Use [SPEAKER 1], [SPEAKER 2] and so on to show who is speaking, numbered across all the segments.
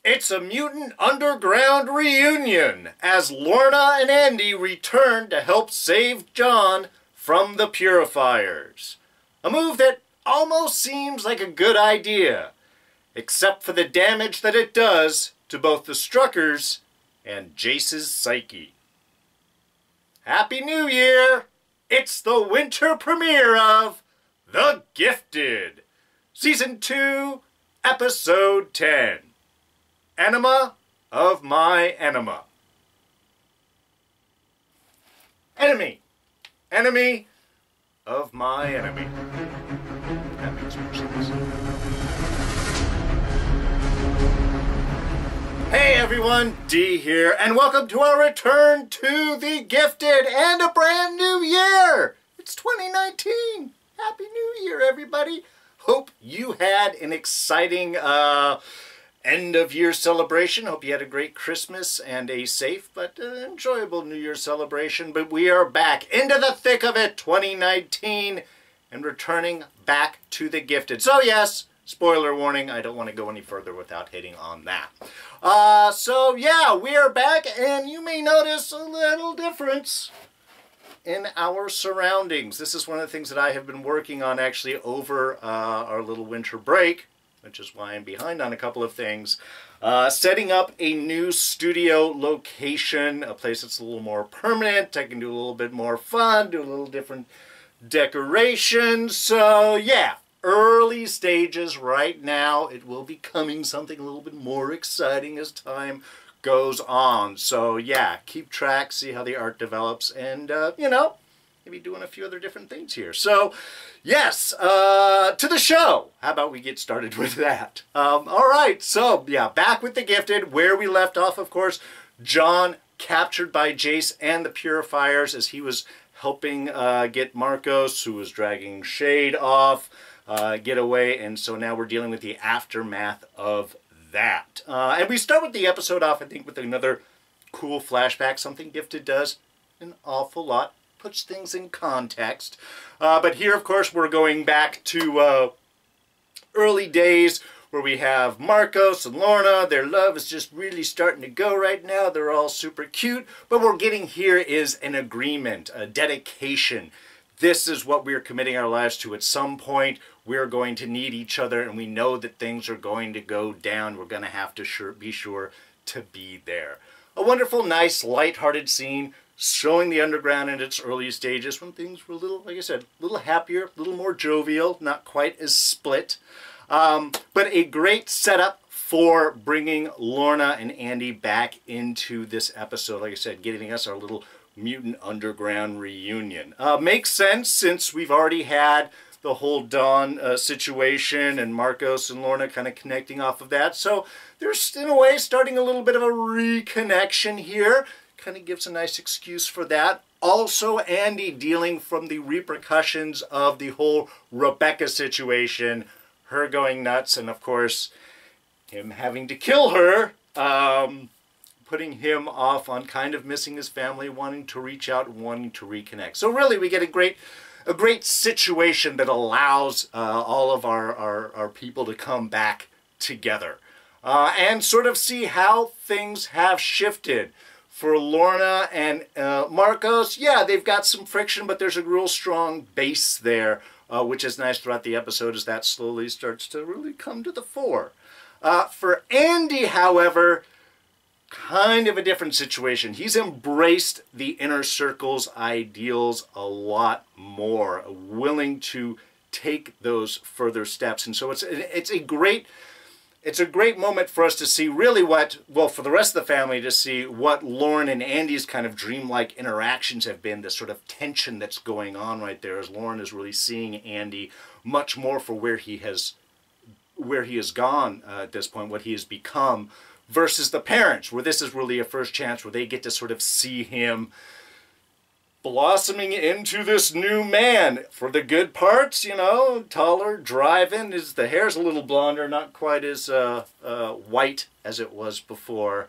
[SPEAKER 1] It's a Mutant Underground reunion as Lorna and Andy return to help save John from the Purifiers. A move that almost seems like a good idea, except for the damage that it does to both the Struckers and Jace's psyche. Happy New Year! It's the winter premiere of The Gifted, Season 2, Episode 10. Enema of my enema. Enemy. Enemy of my enemy. That makes more sense. Hey everyone, D here, and welcome to our return to The Gifted and a brand new year! It's 2019! Happy New Year, everybody! Hope you had an exciting, end-of-year celebration. Hope you had a great Christmas and a safe but enjoyable New Year celebration. But we are back into the thick of it, 2019, and returning back to The Gifted. So yes, spoiler warning, I don't want to go any further without hitting on that. So yeah, we are back, and you may notice a little difference in our surroundings. This is one of the things that I have been working on actually over our little winter break, which is why I'm behind on a couple of things. Setting up a new studio location, a place that's a little more permanent. I can do a little bit more fun, do a little different decoration. So yeah, early stages right now. It will be coming something a little bit more exciting as time goes on. So yeah, keep track, see how the art develops, and you know, maybe doing a few other different things here. So yes, to the show. How about we get started with that? All right, so yeah, back with The Gifted, where we left off, of course. John captured by Jace and the Purifiers as he was helping get Marcos, who was dragging Shade off, get away, and so now we're dealing with the aftermath of that. And we start with the episode off, I think, with another cool flashback, something Gifted does an awful lot. Puts things in context. But here, of course, we're going back to early days where we have Marcos and Lorna. Their love is just really starting to go right now. They're all super cute. But what we're getting here is an agreement, a dedication. This is what we're committing our lives to. At some point, we're going to need each other, and we know that things are going to go down. We're going to have to be sure to be there. A wonderful, nice, lighthearted scene, showing the underground in its early stages when things were a little, like I said, a little happier, a little more jovial, not quite as split. But a great setup for bringing Lorna and Andy back into this episode. Like I said, getting us our little Mutant Underground reunion. Makes sense since we've already had the whole Dawn situation and Marcos and Lorna kind of connecting off of that. So there's, in a way, starting a little bit of a reconnection here. Kind of gives a nice excuse for that. Also, Andy dealing from the repercussions of the whole Rebecca situation, her going nuts, and of course, him having to kill her, putting him off on kind of missing his family, wanting to reach out, wanting to reconnect. So really, we get a great situation that allows all of our people to come back together and sort of see how things have shifted. For Lorna and Marcos, yeah, they've got some friction, but there's a real strong base there, which is nice throughout the episode as that slowly starts to really come to the fore. For Andy, however, kind of a different situation. He's embraced the inner circle's ideals a lot more, willing to take those further steps. And so it's a great moment for us to see really what, well, for the rest of the family to see what Lorna and Andy's kind of dreamlike interactions have been, the sort of tension that's going on right there as Lorna is really seeing Andy much more for where he has gone at this point, what he has become, versus the parents, where this is really a first chance where they get to sort of see him blossoming into this new man. For the good parts, you know, taller, driving, the hair's a little blonder, not quite as white as it was before,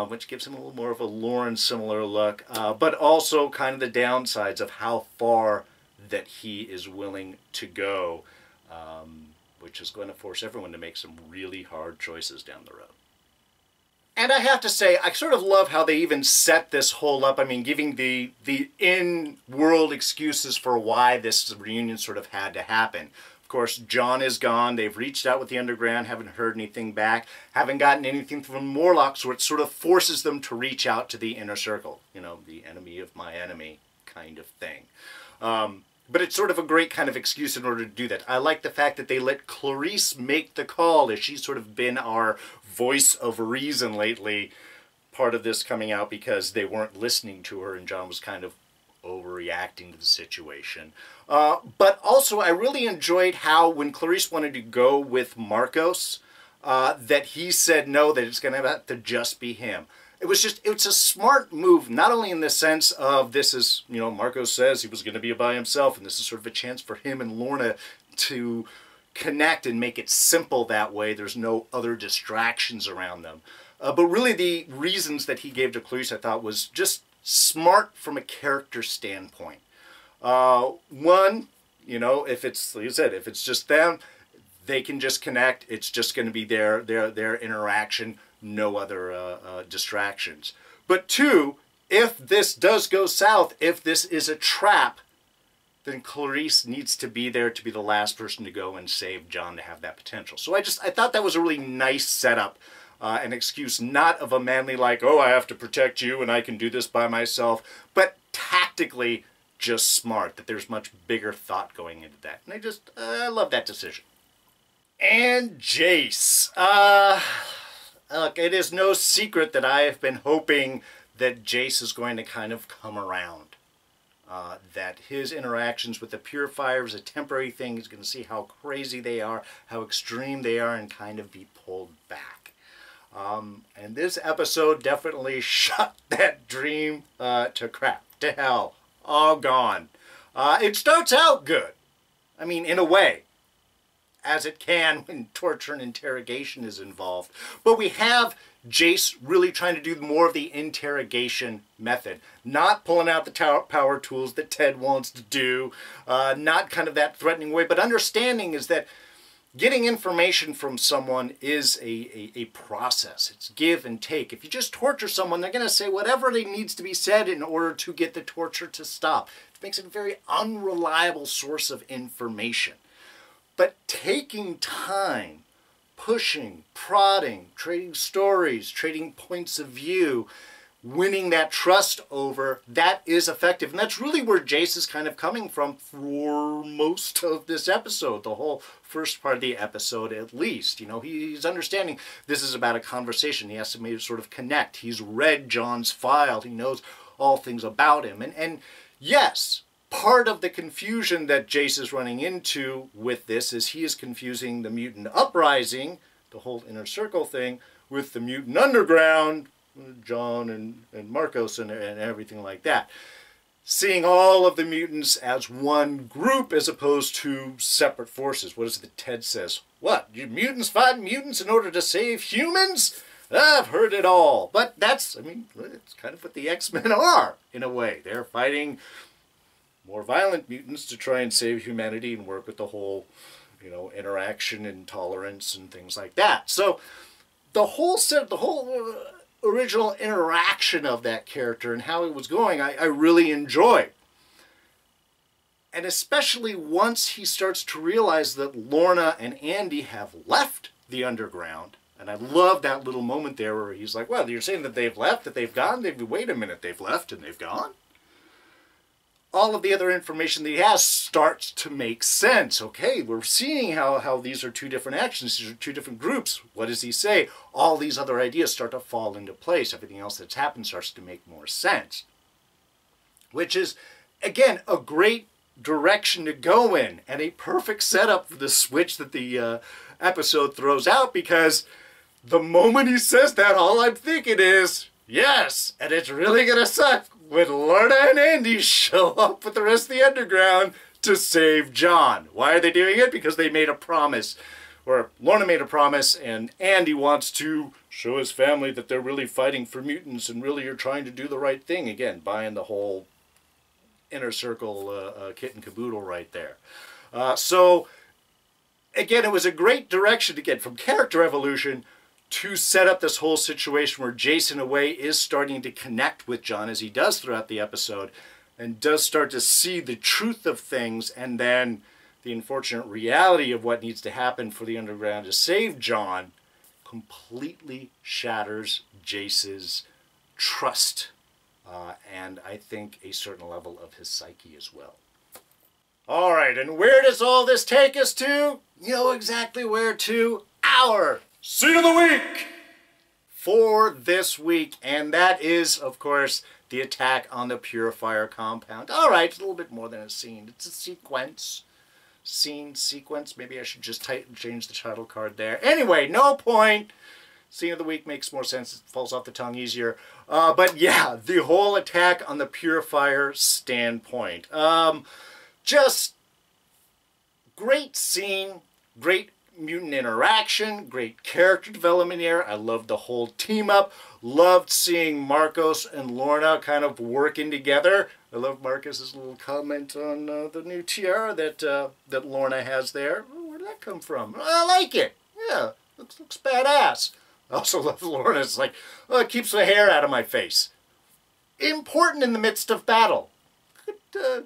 [SPEAKER 1] which gives him a little more of a Lauren similar look, but also kind of the downsides of how far that he is willing to go, which is going to force everyone to make some really hard choices down the road. And I have to say, I sort of love how they even set this whole up. I mean, giving the in-world excuses for why this reunion sort of had to happen. Of course, John is gone. They've reached out with the Underground, haven't heard anything back, haven't gotten anything from Morlock, so it sort of forces them to reach out to the inner circle. You know, the enemy of my enemy kind of thing. But it's sort of a great kind of excuse in order to do that. I like the fact that they let Clarice make the call, as she's sort of been our voice of reason lately. Part of this coming out because they weren't listening to her and John was kind of overreacting to the situation. But also I really enjoyed how when Clarice wanted to go with Marcos, that he said no, that it's going to have to just be him. It's a smart move, not only in the sense of this is, you know, Marcos says he was going to be by himself, and this is sort of a chance for him and Lorna to connect and make it simple that way. There's no other distractions around them. But really the reasons that he gave to Clarice I thought was just smart from a character standpoint. One, you know, if it's, like I said, if it's just them, they can just connect. It's just going to be their interaction. No other distractions. But two, if this does go south, if this is a trap, then Clarice needs to be there to be the last person to go and save John to have that potential. So I thought that was a really nice setup, an excuse not of a manly like, oh, I have to protect you and I can do this by myself, but tactically just smart, that there's much bigger thought going into that. And I love that decision. And Jace. Look, it is no secret that I have been hoping that Jace is going to kind of come around. That his interactions with the Purifiers is a temporary thing. He's going to see how crazy they are, how extreme they are, and kind of be pulled back. And this episode definitely shut that dream to crap, to hell, all gone. It starts out good. I mean, in a way, as it can when torture and interrogation is involved. But we have Jace really trying to do more of the interrogation method. Not pulling out the power tools that Ted wants to do. Not kind of that threatening way. But understanding is that getting information from someone is a process. It's give and take. If you just torture someone, they're going to say whatever needs to be said in order to get the torture to stop. It makes it a very unreliable source of information. But taking time, pushing, prodding, trading stories, trading points of view, winning that trust over, that is effective. And that's really where Jace is kind of coming from for most of this episode, the whole first part of the episode at least. You know, he's understanding this is about a conversation. He has to maybe sort of connect. He's read John's file. He knows all things about him. And yes, part of the confusion that Jace is running into with this is he is confusing the Mutant Uprising, the whole inner circle thing, with the Mutant Underground, John and Marcos and everything like that. Seeing all of the mutants as one group as opposed to separate forces. What is it that Ted says? What? You mutants fight mutants in order to save humans? I've heard it all. But that's, I mean, it's kind of what the X-Men are, in a way. They're fighting more violent mutants to try and save humanity and work with the whole, you know, interaction and tolerance and things like that. So the whole original interaction of that character and how it was going, I really enjoyed. And especially once he starts to realize that Lorna and Andy have left the Underground. And I love that little moment there where he's like, well, you're saying that they've left, that they've gone? Wait a minute, they've left and they've gone? All of the other information that he has starts to make sense. Okay, we're seeing how these are two different actions, these are two different groups. What does he say? All these other ideas start to fall into place. Everything else that's happened starts to make more sense. Which is, again, a great direction to go in and a perfect setup for the switch that the episode throws out, because the moment he says that, all I'm thinking is, yes, and it's really going to suck when Lorna and Andy show up with the rest of the Underground to save John. Why are they doing it? Because they made a promise. Or Lorna made a promise and Andy wants to show his family that they're really fighting for mutants and really are trying to do the right thing. Again, buying the whole inner circle kit and caboodle right there. So, again, it was a great direction to get from character evolution to set up this whole situation where Jace, in a way, is starting to connect with John, as he does throughout the episode, and does start to see the truth of things, and then the unfortunate reality of what needs to happen for the Underground to save John completely shatters Jace's trust, and I think a certain level of his psyche as well. All right, and where does all this take us to? You know exactly where to. Our Scene of the Week for this week, and that is, of course, the attack on the Purifier compound. All right, it's a little bit more than a scene. It's a sequence. Scene, sequence. Maybe I should just change the title card there. Anyway, no point. Scene of the Week makes more sense. It falls off the tongue easier. But yeah, the whole attack on the Purifier standpoint. Just great scene, great mutant interaction, great character development here. I loved the whole team up. Loved seeing Marcos and Lorna kind of working together. I love Marcos's little comment on the new tiara that Lorna has there. Oh, where did that come from? I like it. Yeah, looks badass. I also love Lorna's like, oh, it keeps the hair out of my face. Important in the midst of battle.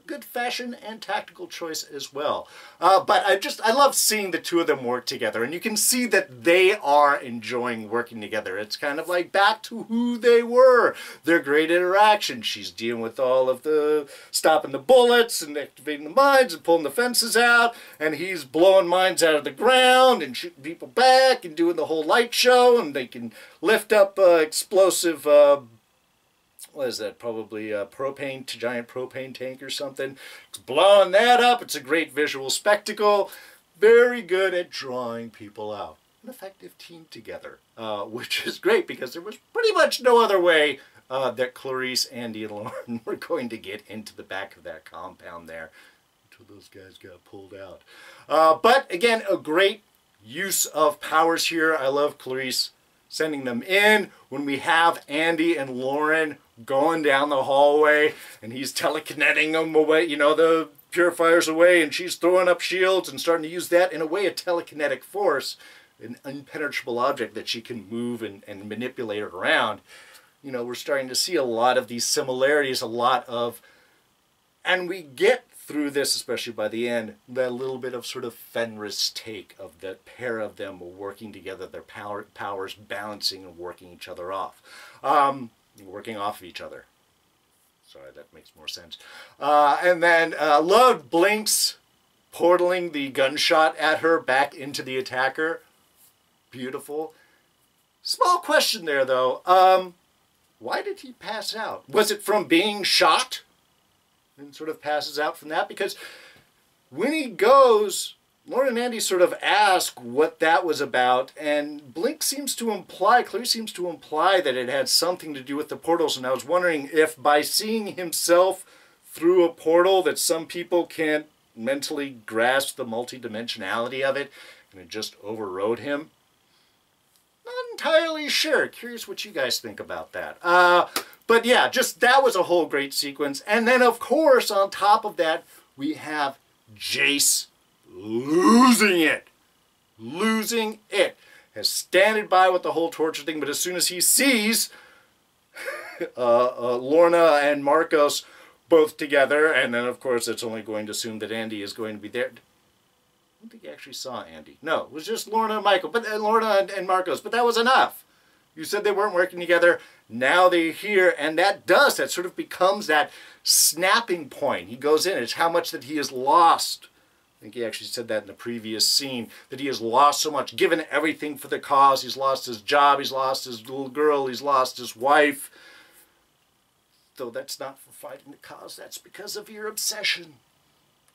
[SPEAKER 1] Good fashion and tactical choice as well. But I love seeing the two of them work together, and you can see that they are enjoying working together. It's kind of like back to who they were. Their great interaction. She's dealing with all of the stopping the bullets and activating the mines and pulling the fences out, and he's blowing mines out of the ground and shooting people back and doing the whole light show, and they can lift up explosive what is that, probably a giant propane tank or something. It's blowing that up. It's a great visual spectacle. Very good at drawing people out. An effective team together, which is great because there was pretty much no other way that Clarice, Andy, and Lauren were going to get into the back of that compound there until those guys got pulled out. But again, a great use of powers here. I love Clarice sending them in when we have Andy and Lauren going down the hallway and he's telekineting them away, you know, the Purifiers away, and she's throwing up shields and starting to use that in a way, a telekinetic force, an impenetrable object that she can move and manipulate it around. You know, we're starting to see a lot of these similarities, and we get through this, especially by the end, that little bit of sort of Fenris take of the pair of them working together, their powers balancing and working each other off. Working off of each other. Sorry, that makes more sense. And then loved Blinks portaling the gunshot at her back into the attacker. Beautiful. Small question there, though. Why did he pass out? Was it from being shot? And sort of passes out from that? Because when he goes, Lorna and Andy sort of ask what that was about, and Blink seems to imply, Claire seems to imply that it had something to do with the portals, and I was wondering if by seeing himself through a portal that some people can't mentally grasp the multidimensionality of it, and it just overrode him. Not entirely sure. Curious what you guys think about that. But yeah, just that was a whole great sequence. And then, of course, on top of that, we have Jace losing it. Losing it. Has standing by with the whole torture thing, but as soon as he sees Lorna and Marcos both together, and then, of course, it's only going to assume that Andy is going to be there. I don't think he actually saw Andy. No, it was just Lorna and Lorna and Marcos, but that was enough. You said they weren't working together. Now they're here, and that sort of becomes that snapping point. He goes in. It's how much that he has lost. I think he actually said that in the previous scene, that he has lost so much, given everything for the cause. He's lost his job. He's lost his little girl. He's lost his wife. Though that's not for fighting the cause. That's because of your obsession.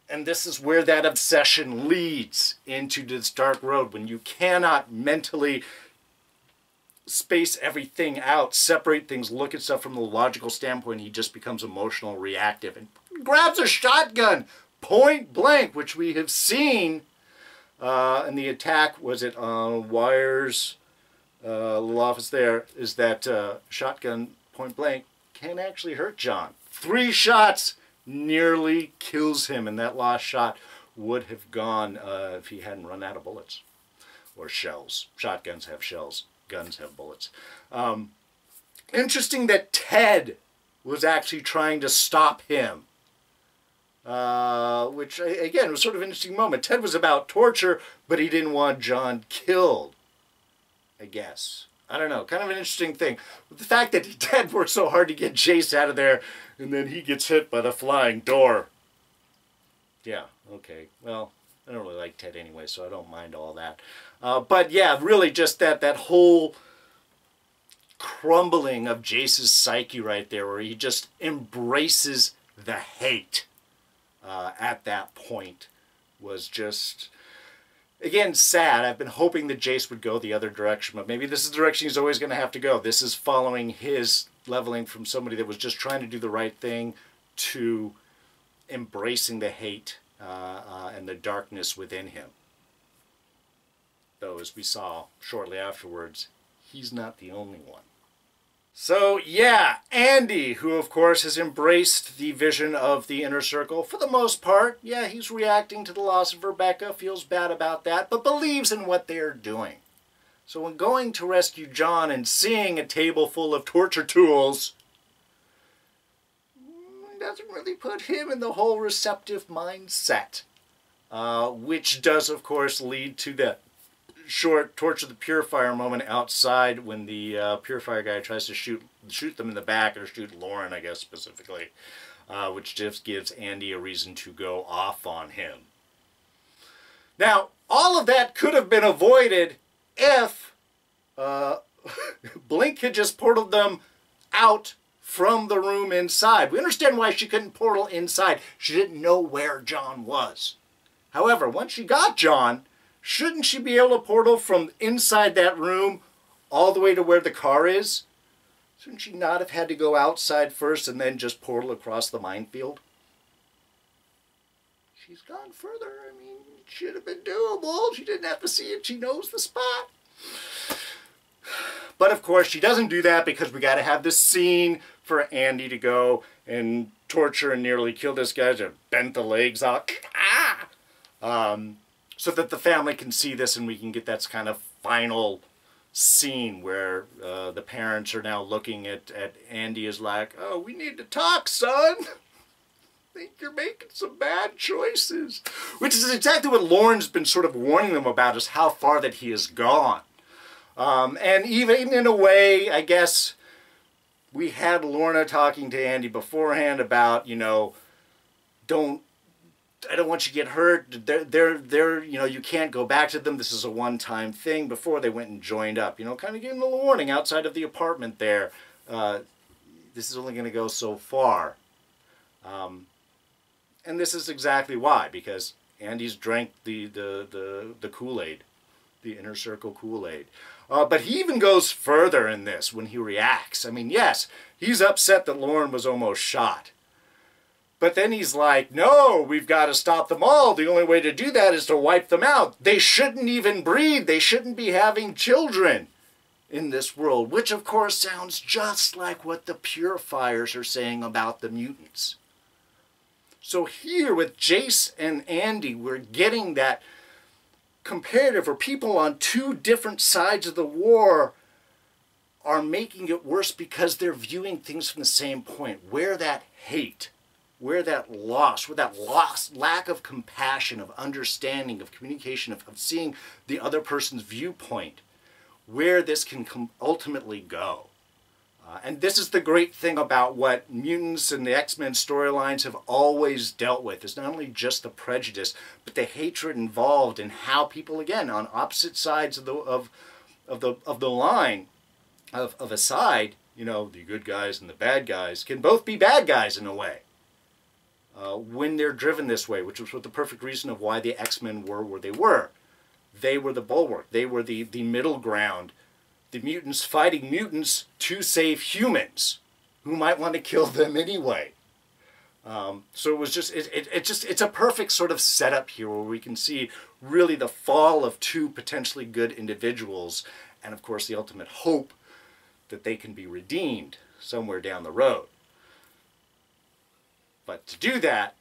[SPEAKER 1] And this is where that obsession leads into this dark road, when you cannot mentally space everything out, separate things, look at stuff from the logical standpoint. He just becomes emotional, reactive, and grabs a shotgun, point blank, which we have seen in the attack. Was it on Wires, little office there, is that shotgun, point blank, can actually hurt John. 3 shots nearly kills him, and that last shot would have gone if he hadn't run out of bullets or shells. Shotguns have shells. guns have bullets. Interesting that Ted was actually trying to stop him. Which, again, was sort of an interesting moment. Ted was about torture, but he didn't want John killed, I guess. I don't know. Kind of an interesting thing. The fact that Ted worked so hard to get Jace out of there, and then he gets hit by the flying door. Yeah, okay. Well, I don't really like Ted anyway, so I don't mind all that. But yeah, really just that whole crumbling of Jace's psyche right there, where he just embraces the hate at that point, was just, again, sad. I've been hoping that Jace would go the other direction, but maybe this is the direction he's always going to have to go. This is following his leveling from somebody that was just trying to do the right thing to embracing the hate and the darkness within him. Though, as we saw shortly afterwards, he's not the only one. So, yeah, Andy, who of course has embraced the vision of the inner circle for the most part. Yeah, he's reacting to the loss of Rebecca, feels bad about that, but believes in what they're doing. So when going to rescue John and seeing a table full of torture tools, doesn't really put him in the whole receptive mindset. Which does, of course, lead to the short torture the Purifier moment outside when the Purifier guy tries to shoot them in the back, or shoot Lauren, I guess, specifically. Which just gives Andy a reason to go off on him. Now, all of that could have been avoided if Blink had just portaled them out from the room inside. We understand why she couldn't portal inside. She didn't know where John was. However, once she got John, shouldn't she be able to portal from inside that room all the way to where the car is? Shouldn't she not have had to go outside first and then just portal across the minefield? She's gone further. I mean, it should have been doable. She didn't have to see it. She knows the spot. But of course, she doesn't do that because we got to have this scene for Andy to go and torture and nearly kill this guy. Just bent the legs out. So that the family can see this and we can get that kind of final scene where the parents are now looking at Andy as like, oh, we need to talk, son. I think you're making some bad choices. Which is exactly what Lauren's been sort of warning them about, is how far that he has gone. And even in a way, I guess, we had Lorna talking to Andy beforehand about, you know, I don't want you to get hurt. They're, you know, you can't go back to them. This is a one-time thing, before they went and joined up. You know, kind of giving a little warning outside of the apartment there. This is only going to go so far. And this is exactly why, because Andy's drank the Kool-Aid, the inner circle Kool-Aid. But he even goes further in this when he reacts. I mean, yes, he's upset that Lauren was almost shot. But then he's like, no, we've got to stop them all. The only way to do that is to wipe them out. They shouldn't even breed. They shouldn't be having children in this world. Which, of course, sounds just like what the Purifiers are saying about the mutants. So here with Jace and Andy, we're getting that comparative where people on two different sides of the war are making it worse because they're viewing things from the same point. Where that hate, where that loss, lack of compassion, of understanding, of communication, of seeing the other person's viewpoint, where this can ultimately go. And this is the great thing about what mutants and the X-Men storylines have always dealt with. It's not only just the prejudice, but the hatred involved in how people, again, on opposite sides of the line, of a side, you know, the good guys and the bad guys can both be bad guys in a way. When they're driven this way, which was the perfect reason of why the X-Men were where they were. They were the bulwark. They were the middle ground. The mutants fighting mutants to save humans who might want to kill them anyway. So it was just, it's a perfect sort of setup here where we can see really the fall of two potentially good individuals, and of course the ultimate hope that they can be redeemed somewhere down the road. But to do that,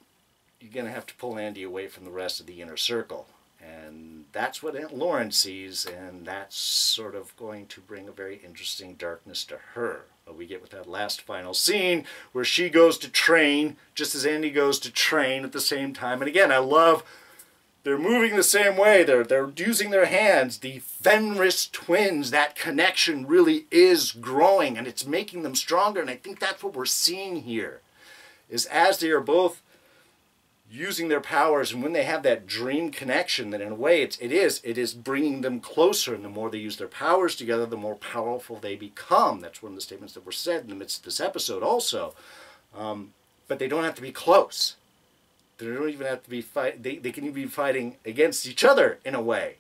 [SPEAKER 1] you're going to have to pull Andy away from the rest of the inner circle. And that's what Aunt Lauren sees, and that's sort of going to bring a very interesting darkness to her. We get with that last final scene where she goes to train just as Andy goes to train at the same time. And again, I love they're moving the same way. They're using their hands. The Fenris twins, that connection really is growing, and it's making them stronger. And I think that's what we're seeing here, is as they are both using their powers, and when they have that dream connection, that in a way it is bringing them closer, and the more they use their powers together, the more powerful they become. That's one of the statements that were said in the midst of this episode also. But they don't have to be close. They don't even have to be they can even be fighting against each other in a way.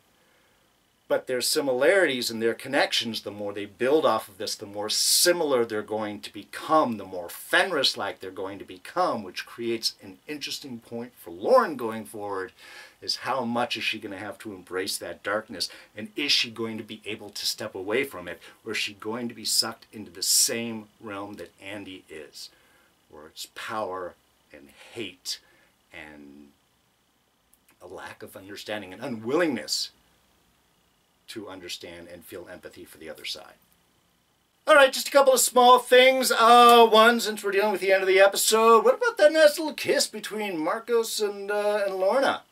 [SPEAKER 1] But their similarities and their connections, the more they build off of this, the more similar they're going to become, the more Fenris-like they're going to become, which creates an interesting point for Lauren going forward, is how much is she going to have to embrace that darkness, and is she going to be able to step away from it, or is she going to be sucked into the same realm that Andy is, where it's power and hate and a lack of understanding and unwillingness to understand and feel empathy for the other side. Alright, just a couple of small things. One, since we're dealing with the end of the episode, what about that nice little kiss between Marcos and Lorna?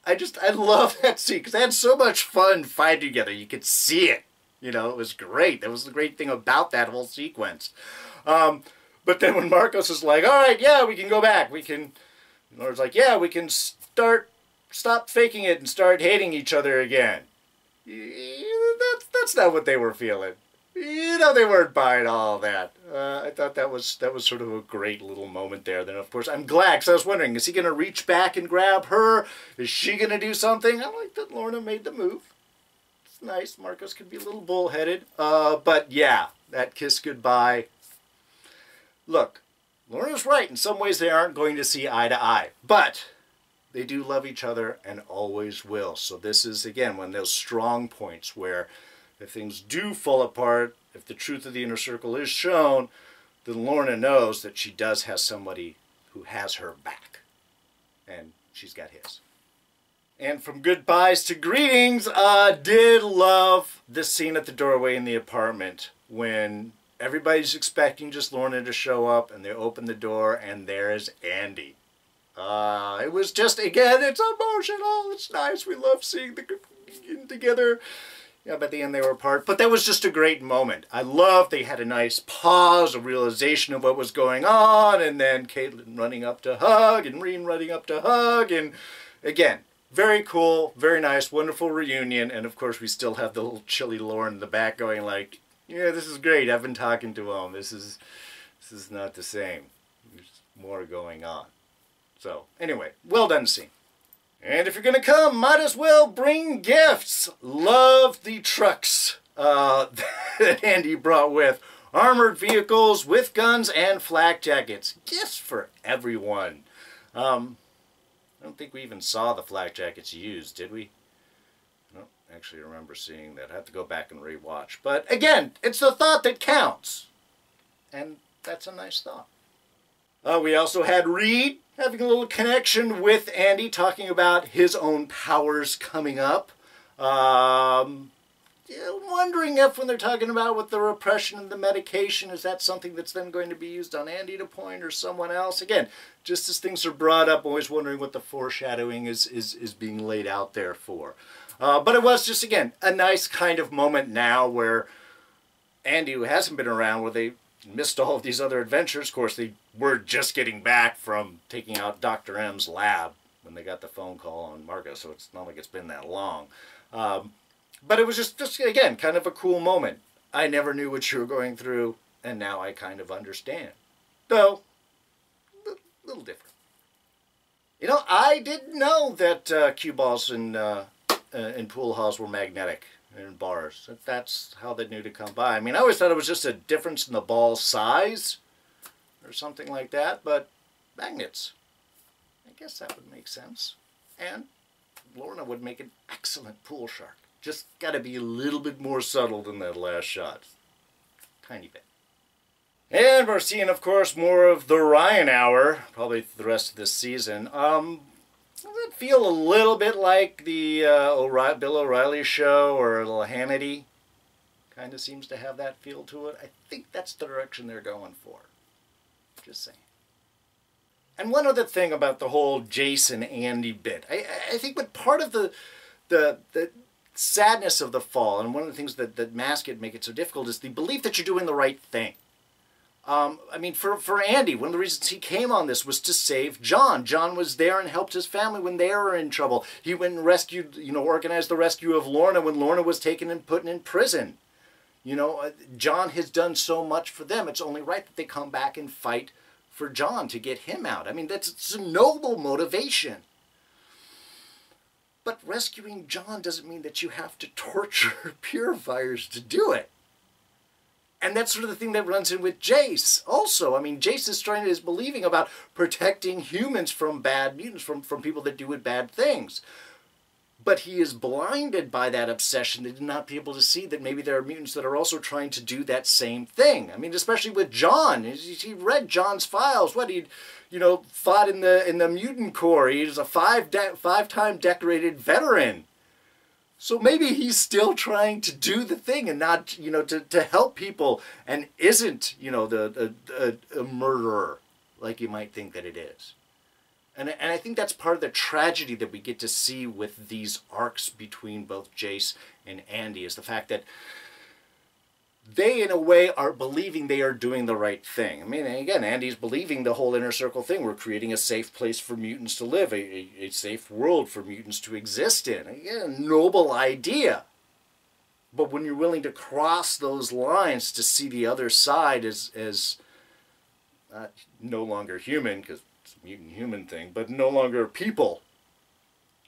[SPEAKER 1] I love that scene, because they had so much fun fighting together. You could see it. You know, it was great. That was the great thing about that whole sequence. But then when Marcos is like, alright, yeah, we can go back. Lorna's like, yeah, we can stop faking it and start hating each other again. That's not what they were feeling. You know, they weren't buying all that. I thought that was sort of a great little moment there. Then, of course, I'm glad, because I was wondering, is he going to reach back and grab her? Is she going to do something? I like that Lorna made the move. It's nice. Marcos could be a little bullheaded. But, yeah, that kiss goodbye. Look, Lorna's right. In some ways, they aren't going to see eye to eye. But they do love each other and always will. So this is, again, one of those strong points where if things do fall apart, if the truth of the inner circle is shown, then Lorna knows that she does have somebody who has her back. And she's got his. And from goodbyes to greetings, did love this scene at the doorway in the apartment when everybody's expecting just Lorna to show up, and they open the door and there's Andy. It was just, again, it's emotional, it's nice, we love seeing them together. Yeah, by the end they were apart, but that was just a great moment. I loved they had a nice pause, a realization of what was going on, and then Caitlin running up to hug, and Reen running up to hug, and again, very cool, very nice, wonderful reunion, and of course we still have the little chilly Lauren in the back going like, yeah, this is great, I've been talking to him, this is not the same, there's more going on. So, anyway, well done scene. And if you're going to come, might as well bring gifts. Love the trucks that Andy brought with. Armored vehicles with guns and flak jackets. Gifts for everyone. I don't think we even saw the flak jackets used, did we? I don't actually remember seeing that. I have to go back and rewatch. But again, it's the thought that counts. And that's a nice thought. We also had Reed having a little connection with Andy, talking about his own powers coming up. Wondering if when they're talking about with the repression and the medication, is that something that's then going to be used on Andy to point or someone else? Again, just as things are brought up, always wondering what the foreshadowing is being laid out there for. But it was just, again, a nice kind of moment now where Andy, who hasn't been around, where they missed all of these other adventures. Of course, they were just getting back from taking out Dr. M's lab when they got the phone call on Margo, so it's not like it's been that long. But it was just again, kind of a cool moment. I never knew what you were going through, and now I kind of understand. Though, a little different. You know, I didn't know that cue balls in pool halls were magnetic. In bars. That's how they knew to come by. I mean, I always thought it was just a difference in the ball size or something like that, but magnets. I guess that would make sense. And Lorna would make an excellent pool shark. Just got to be a little bit more subtle than that last shot. Tiny bit. And we're seeing, of course, more of the Ryan Hour, probably for the rest of this season. Does it feel a little bit like the Bill O'Reilly show or a little Hannity? Kind of seems to have that feel to it. I think that's the direction they're going for. Just saying. And one other thing about the whole Jace and Andy bit. I think what part of the sadness of the fall, and one of the things that mask it, make it so difficult, is the belief that you're doing the right thing. I mean, for Andy, one of the reasons he came on this was to save John. John was there and helped his family when they were in trouble. He went and rescued, organized the rescue of Lorna when Lorna was taken and put in prison. John has done so much for them. It's only right that they come back and fight for John to get him out. I mean, it's a noble motivation. But rescuing John doesn't mean that you have to torture Purifiers to do it. And that's sort of the thing that runs in with Jace also. I mean, Jace is believing about protecting humans from bad mutants, from people that do bad things. But he is blinded by that obsession to not be able to see that maybe there are mutants that are also trying to do that same thing. I mean, especially with John. He read John's files. What, he'd, fought in the Mutant Corps. He's a five-time decorated veteran. So maybe he's still trying to do the thing and not, to help people and isn't, a murderer like you might think that it is. And I think that's part of the tragedy that we get to see with these arcs between both Jace and Andy, is the fact that they, in a way, are believing they are doing the right thing. I mean, again, Andy's believing the whole inner circle thing. We're creating a safe place for mutants to live, a safe world for mutants to exist in. Again, a noble idea. But when you're willing to cross those lines to see the other side as no longer human, because it's a mutant human thing, but no longer people,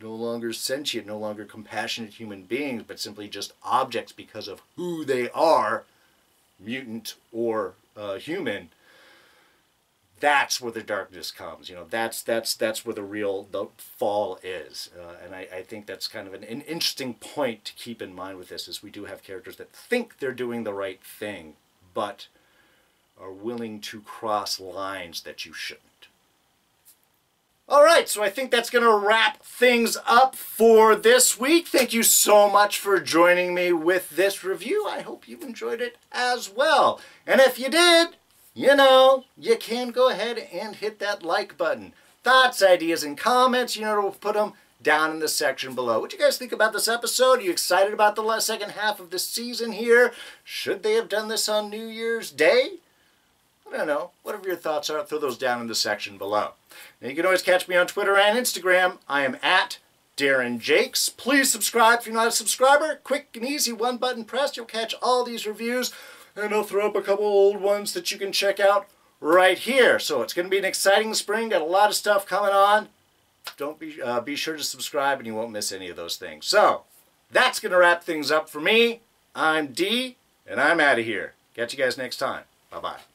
[SPEAKER 1] no longer sentient, no longer compassionate human beings, but simply just objects because of who they are, mutant or human, that's where the darkness comes. That's where the fall is. And I think that's kind of an interesting point to keep in mind with this, is we do have characters that think they're doing the right thing, but are willing to cross lines that you shouldn't. Alright, so I think that's going to wrap things up for this week. Thank you so much for joining me with this review. I hope you enjoyed it as well. And if you did, you can go ahead and hit that like button. Thoughts, ideas, and comments, we'll put them down in the section below. What do you guys think about this episode? Are you excited about the second half of the season here? Should they have done this on New Year's Day? I don't know. Whatever your thoughts are, throw those down in the section below. Now, you can always catch me on Twitter and Instagram. I am at Darren Jakes. Please subscribe if you're not a subscriber. Quick and easy, one button press. You'll catch all these reviews, and I'll throw up a couple old ones that you can check out right here. So it's going to be an exciting spring. Got a lot of stuff coming on. Don't be sure to subscribe, and you won't miss any of those things. So that's going to wrap things up for me. I'm D, and I'm out of here. Catch you guys next time. Bye-bye.